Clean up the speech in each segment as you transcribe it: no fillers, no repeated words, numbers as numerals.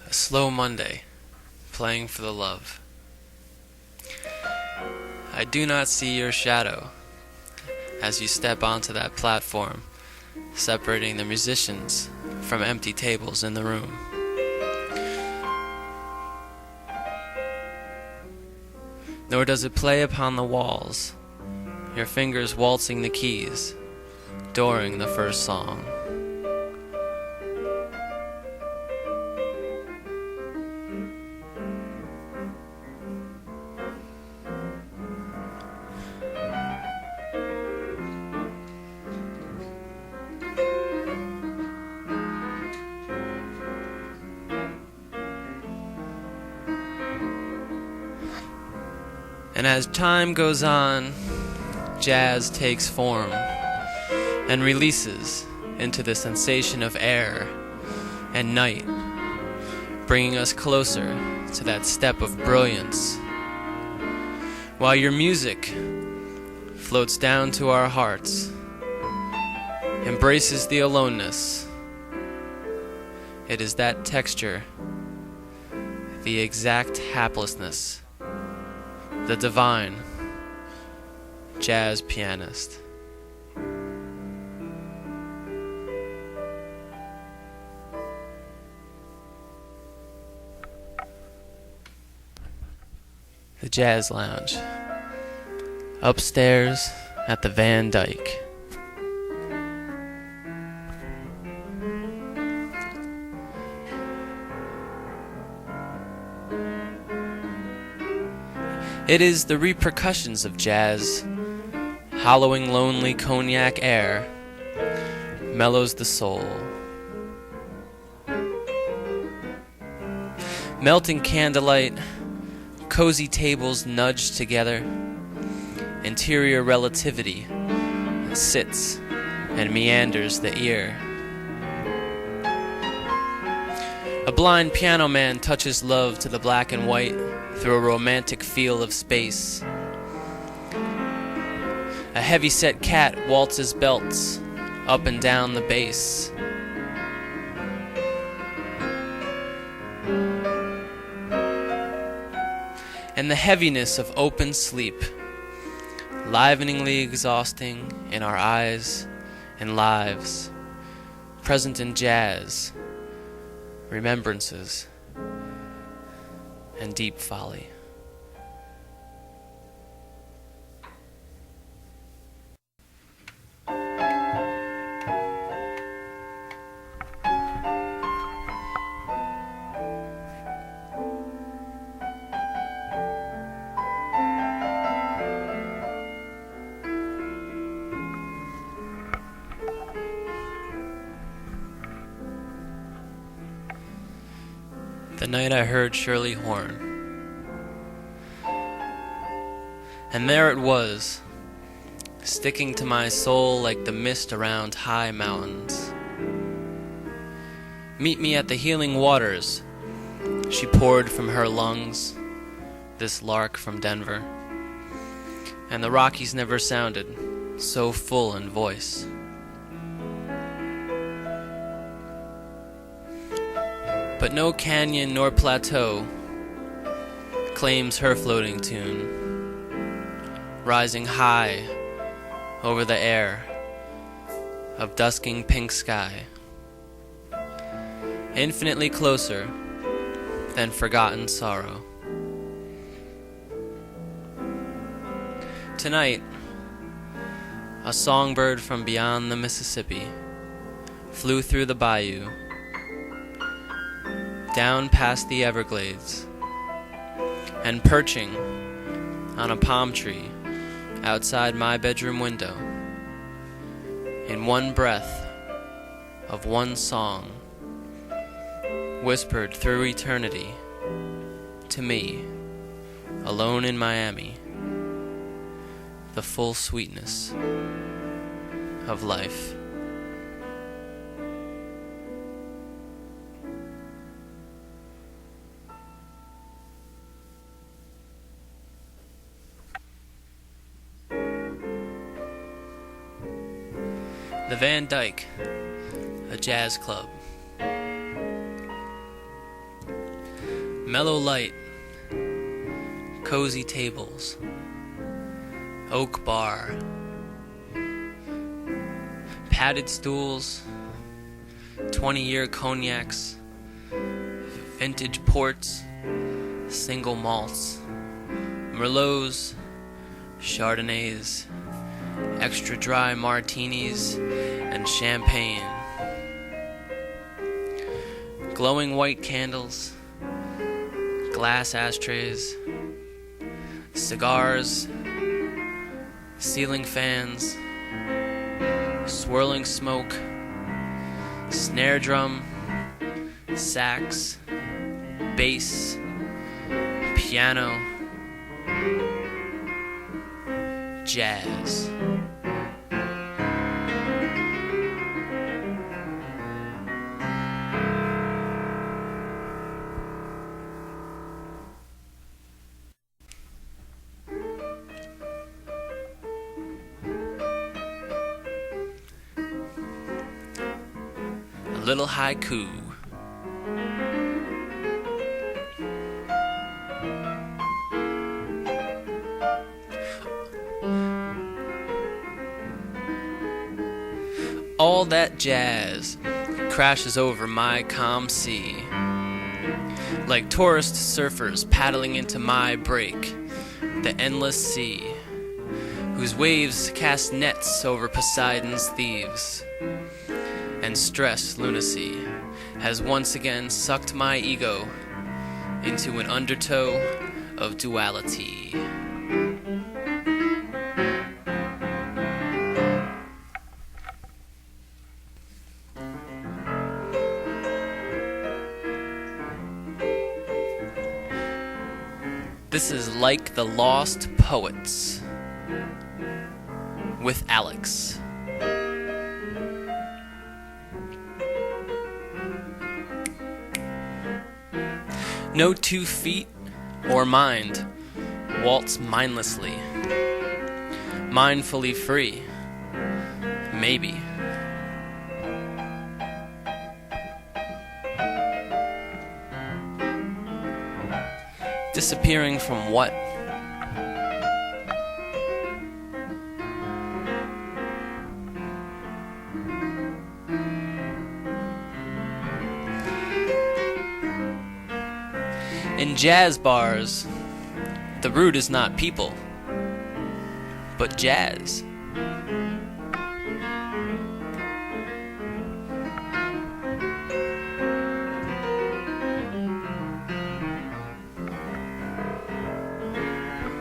A slow Monday, playing for the love. I do not see your shadow as you step onto that platform, separating the musicians from empty tables in the room. Nor does it play upon the walls, your fingers waltzing the keys during the first song. And as time goes on, jazz takes form and releases into the sensation of air and night, bringing us closer to that step of brilliance. While your music floats down to our hearts, embraces the aloneness, it is that texture, the exact haplessness, the divine jazz pianist. The Jazz Lounge, upstairs at the Van Dyke. It is the repercussions of jazz, hollowing lonely cognac air, mellows the soul. Melting candlelight, cozy tables nudged together, interior relativity sits and meanders the ear. A blind piano man touches love to the black and white through a romantic feel of space. A heavy-set cat waltzes belts up and down the bass. And the heaviness of open sleep, liveningly exhausting in our eyes and lives, present in jazz, remembrances, and deep folly. The night I heard Shirley Horn. And there it was, sticking to my soul like the mist around high mountains. Meet me at the healing waters, she poured from her lungs, this lark from Denver. And the Rockies never sounded so full in voice. But no canyon nor plateau claims her floating tune, rising high over the air of dusking pink sky, infinitely closer than forgotten sorrow. Tonight, a songbird from beyond the Mississippi flew through the bayou, down past the Everglades, and perching on a palm tree outside my bedroom window, in one breath of one song, whispered through eternity to me, alone in Miami, the full sweetness of life. The Van Dyke, a jazz club. Mellow light, cozy tables, oak bar, padded stools, 20-year cognacs, vintage ports, single malts, Merlots, Chardonnays, extra dry martinis, and champagne. Glowing white candles, glass ashtrays, cigars, ceiling fans, swirling smoke, snare drum, sax, bass, piano, jazz. A little haiku. All that jazz crashes over my calm sea, like tourist surfers paddling into my break, the endless sea, whose waves cast nets over Poseidon's thieves. And stress lunacy has once again sucked my ego into an undertow of duality. This is Like the Lost Poets with Alex. No 2 feet or mind waltz mindlessly, mindfully free, maybe. Disappearing from what? In jazz bars, the root is not people, but jazz.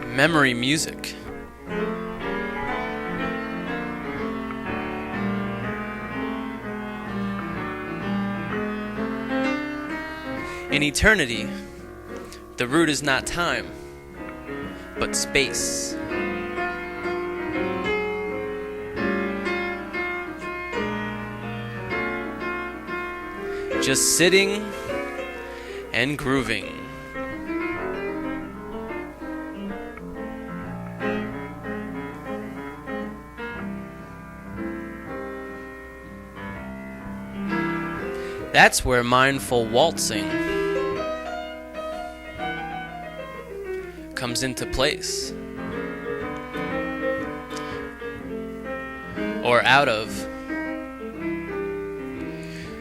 Memory music. In eternity, the root is not time, but space. Just sitting and grooving. That's where mindful waltzing comes into place. Or out of.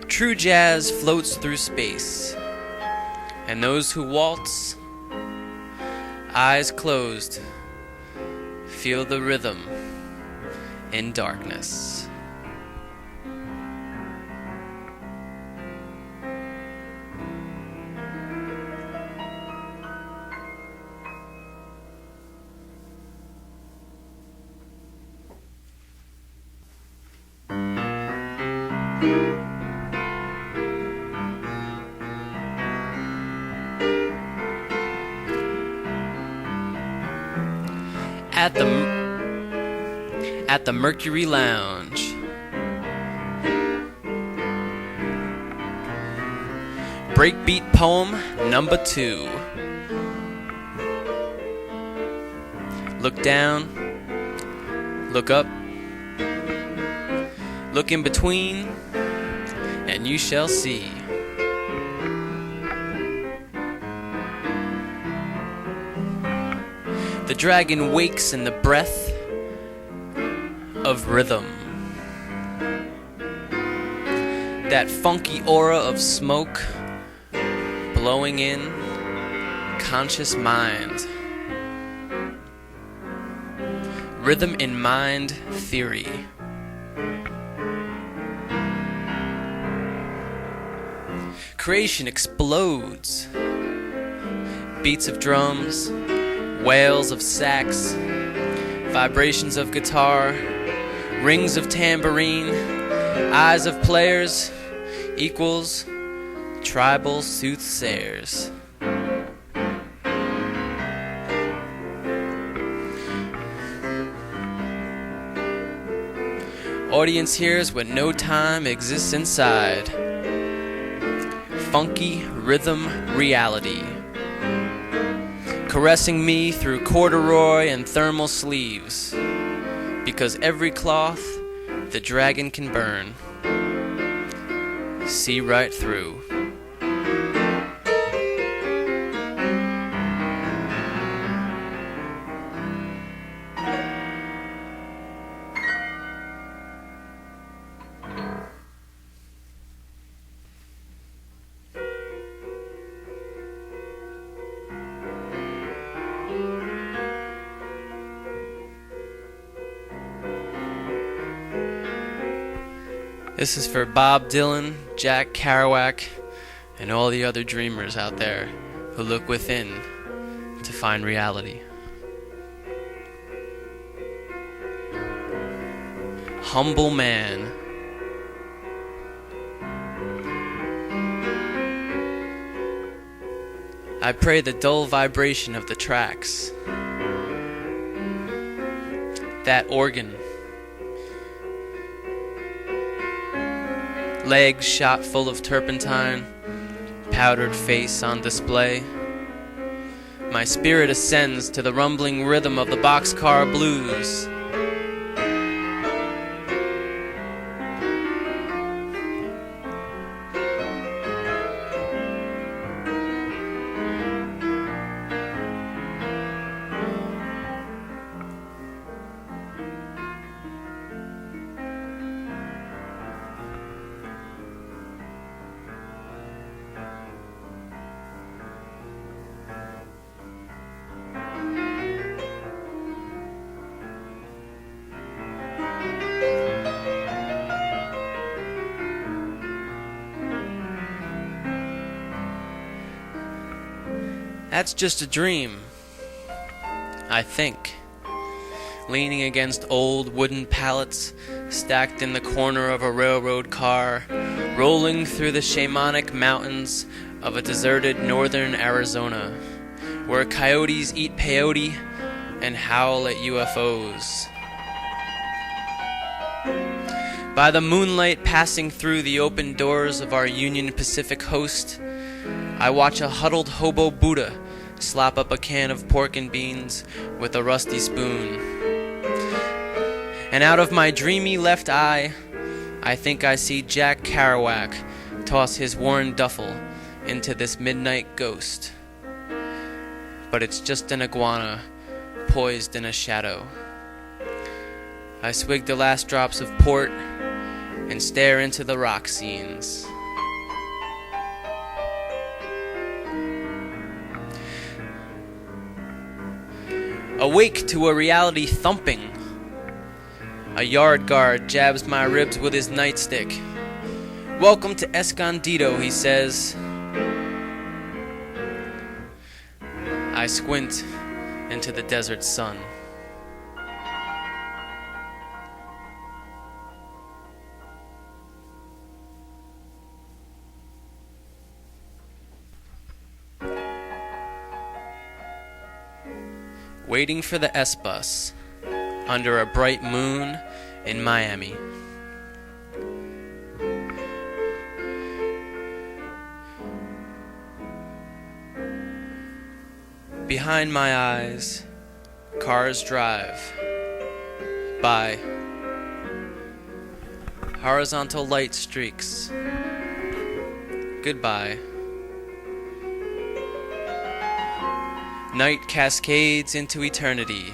True jazz floats through space, and those who waltz, eyes closed, feel the rhythm in darkness. At the Mercury Lounge. Breakbeat poem number 2. Look down, look up, look in between, and you shall see. The dragon wakes in the breath of rhythm. That funky aura of smoke blowing in conscious mind. Rhythm in mind theory. Creation explodes. Beats of drums, wails of sax, vibrations of guitar, rings of tambourine, eyes of players equals tribal soothsayers. Audience hears what no time exists inside. Funky rhythm reality. Caressing me through corduroy and thermal sleeves. Because every cloth the dragon can burn. See right through. This is for Bob Dylan, Jack Kerouac, and all the other dreamers out there who look within to find reality. Humble man. I pray the dull vibration of the tracks. That organ. Legs shot full of turpentine, powdered face on display. My spirit ascends to the rumbling rhythm of the boxcar blues. That's just a dream, I think. Leaning against old wooden pallets stacked in the corner of a railroad car, rolling through the shamanic mountains of a deserted northern Arizona, where coyotes eat peyote and howl at UFOs. By the moonlight passing through the open doors of our Union Pacific host, I watch a huddled hobo Buddha slap up a can of pork and beans with a rusty spoon. And out of my dreamy left eye, I think I see Jack Kerouac toss his worn duffel into this midnight ghost. But it's just an iguana poised in a shadow. I swig the last drops of port and stare into the rock scenes. Awake to a reality thumping. A yard guard jabs my ribs with his nightstick. Welcome to Escondido, he says. I squint into the desert sun. Waiting for the S-bus under a bright moon in Miami. Behind my eyes, cars drive by. Horizontal light streaks. Goodbye. Night cascades into eternity.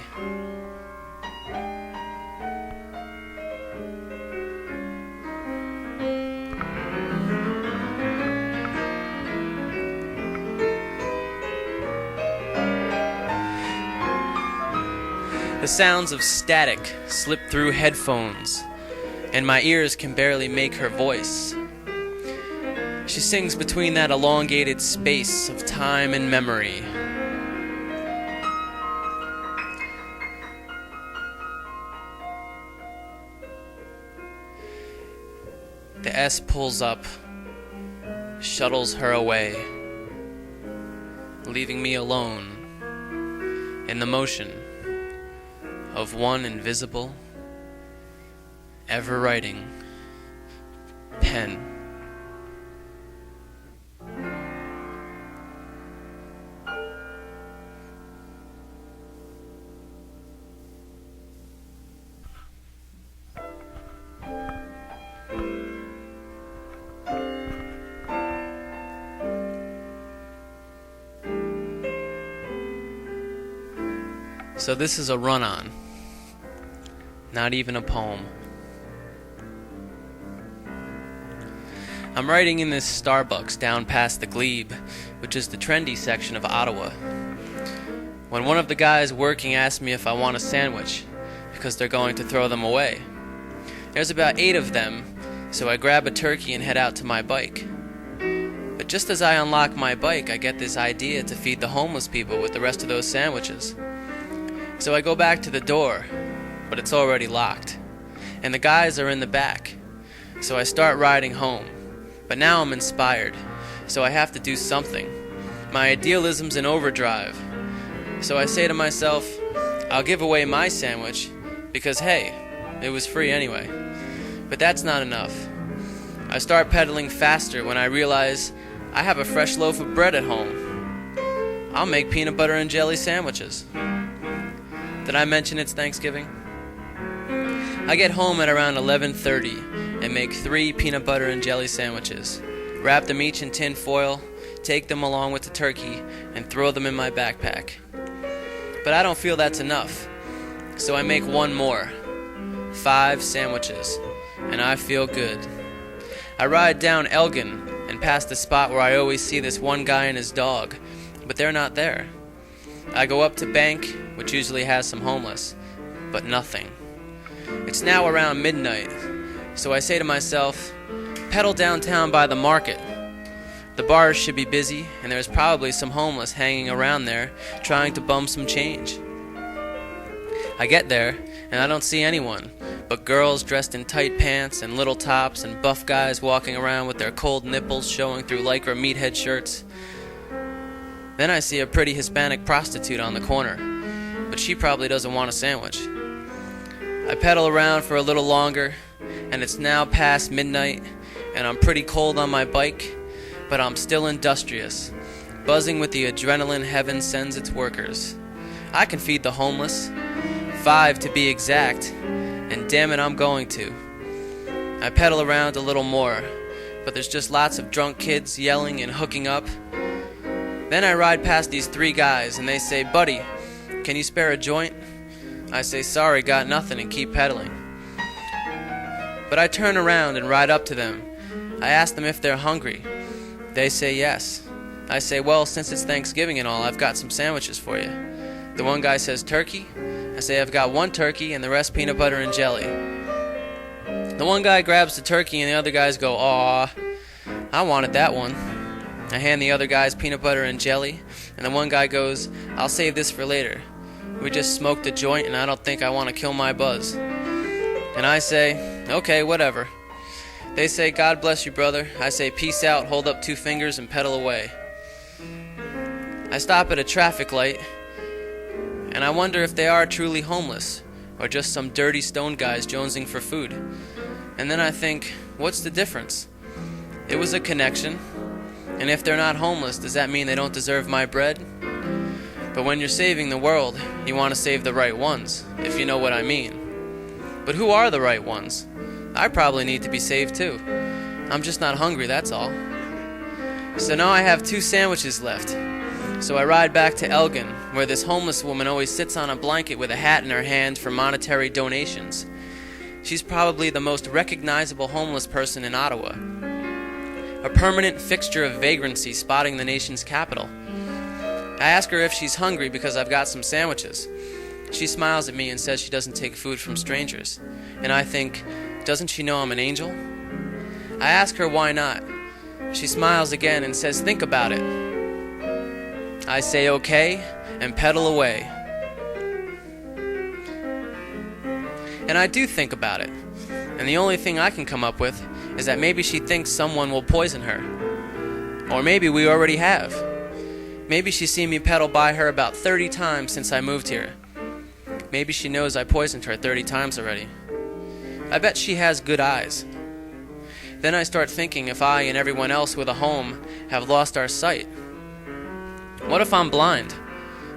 The sounds of static slip through headphones, and my ears can barely make her voice. She sings between that elongated space of time and memory. The S pulls up, shuttles her away, leaving me alone in the motion of one invisible, ever-writing pen. So this is a run-on, not even a poem. I'm writing in this Starbucks down past the Glebe, which is the trendy section of Ottawa, when one of the guys working asks me if I want a sandwich, because they're going to throw them away. There's about 8 of them, so I grab a turkey and head out to my bike. But just as I unlock my bike, I get this idea to feed the homeless people with the rest of those sandwiches. So I go back to the door, but it's already locked, and the guys are in the back. So I start riding home, but now I'm inspired, so I have to do something. My idealism's in overdrive. So I say to myself, I'll give away my sandwich, because hey, it was free anyway. But that's not enough. I start pedaling faster when I realize I have a fresh loaf of bread at home. I'll make peanut butter and jelly sandwiches. Did I mention it's Thanksgiving? I get home at around 11:30 and make 3 peanut butter and jelly sandwiches, wrap them each in tin foil, take them along with the turkey, and throw them in my backpack. But I don't feel that's enough, so I make one more, 5 sandwiches, and I feel good. I ride down Elgin and past the spot where I always see this one guy and his dog, but they're not there. I go up to Bank, which usually has some homeless, but nothing. It's now around midnight, so I say to myself, pedal downtown by the market. The bars should be busy, and there's probably some homeless hanging around there trying to bum some change. I get there, and I don't see anyone, but girls dressed in tight pants and little tops and buff guys walking around with their cold nipples showing through lycra meathead shirts. Then I see a pretty Hispanic prostitute on the corner, but she probably doesn't want a sandwich. I pedal around for a little longer, and it's now past midnight, and I'm pretty cold on my bike, but I'm still industrious, buzzing with the adrenaline heaven sends its workers. I can feed the homeless, 5 to be exact, and damn it, I'm going to. I pedal around a little more, but there's just lots of drunk kids yelling and hooking up. Then I ride past these 3 guys, and they say, "Buddy, can you spare a joint?" I say, "Sorry, got nothing," and keep pedaling. But I turn around and ride up to them. I ask them if they're hungry. They say yes. I say, "Well, since it's Thanksgiving and all, I've got some sandwiches for you." The one guy says, "Turkey?" I say, "I've got 1 turkey and the rest peanut butter and jelly." The one guy grabs the turkey and the other guys go, "Aw, I wanted that one." I hand the other guys peanut butter and jelly, and the one guy goes, "I'll save this for later. We just smoked a joint and I don't think I want to kill my buzz." And I say, "Okay, whatever." They say, "God bless you, brother." I say, "Peace out," hold up 2 fingers and pedal away. I stop at a traffic light, and I wonder if they are truly homeless, or just some dirty stone guys jonesing for food. And then I think, what's the difference? It was a connection. And if they're not homeless, does that mean they don't deserve my bread? But when you're saving the world, you want to save the right ones, if you know what I mean. But who are the right ones? I probably need to be saved too. I'm just not hungry, that's all. So now I have 2 sandwiches left. So I ride back to Elgin, where this homeless woman always sits on a blanket with a hat in her hand for monetary donations. She's probably the most recognizable homeless person in Ottawa, a permanent fixture of vagrancy spotting the nation's capital. I ask her if she's hungry because I've got some sandwiches. She smiles at me and says she doesn't take food from strangers. And I think, doesn't she know I'm an angel? I ask her why not. She smiles again and says, think about it. I say okay and pedal away. And I do think about it. And the only thing I can come up with is that maybe she thinks someone will poison her. Or maybe we already have. Maybe she's seen me pedal by her about 30 times since I moved here. Maybe she knows I poisoned her 30 times already. I bet she has good eyes. Then I start thinking if I and everyone else with a home have lost our sight. What if I'm blind?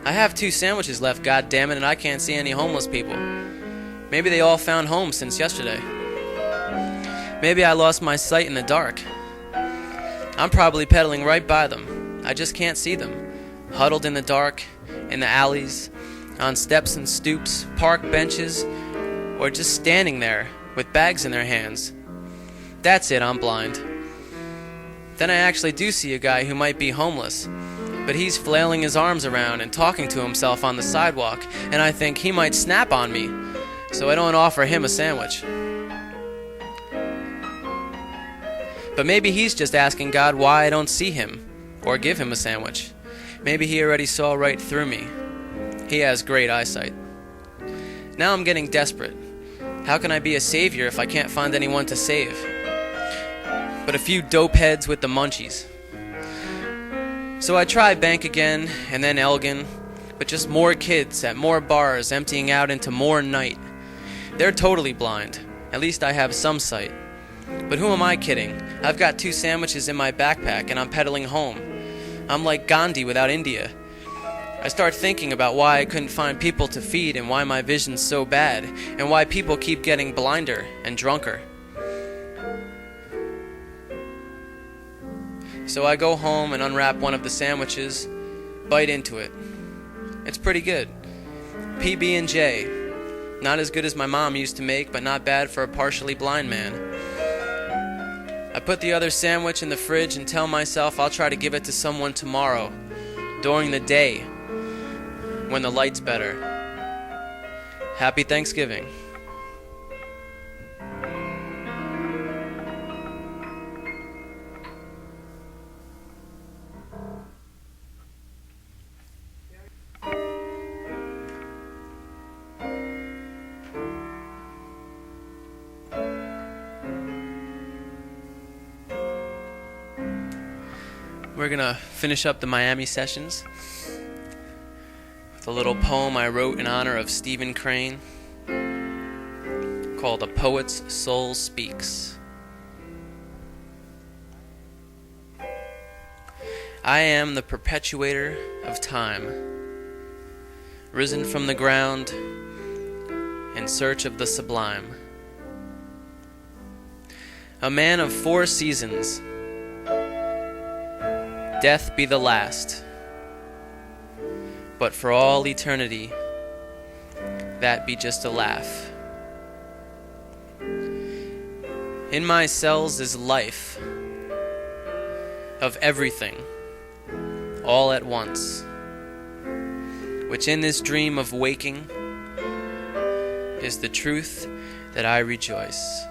I have 2 sandwiches left, goddammit, and I can't see any homeless people. Maybe they all found homes since yesterday. Maybe I lost my sight in the dark. I'm probably pedaling right by them. I just can't see them. Huddled in the dark, in the alleys, on steps and stoops, park benches, or just standing there with bags in their hands. That's it, I'm blind. Then I actually do see a guy who might be homeless, but he's flailing his arms around and talking to himself on the sidewalk, and I think he might snap on me, so I don't offer him a sandwich. But maybe he's just asking God why I don't see him, or give him a sandwich. Maybe he already saw right through me. He has great eyesight. Now I'm getting desperate. How can I be a savior if I can't find anyone to save? But a few dope heads with the munchies. So I try Bank again, and then Elgin, but just more kids at more bars emptying out into more night. They're totally blind. At least I have some sight. But who am I kidding? I've got 2 sandwiches in my backpack and I'm pedaling home. I'm like Gandhi without India. I start thinking about why I couldn't find people to feed and why my vision's so bad and why people keep getting blinder and drunker. So I go home and unwrap one of the sandwiches, bite into it. It's pretty good. PB&J. Not as good as my mom used to make, but not bad for a partially blind man. I put the other sandwich in the fridge and tell myself I'll try to give it to someone tomorrow, during the day, when the light's better. Happy Thanksgiving. We're gonna finish up the Miami sessions with a little poem I wrote in honor of Stephen Crane called A Poet's Soul Speaks. I am the perpetuator of time, risen from the ground in search of the sublime. A man of 4 seasons, death be the last, but for all eternity, that be just a laugh. In my cells is life, of everything, all at once, which in this dream of waking is the truth that I rejoice.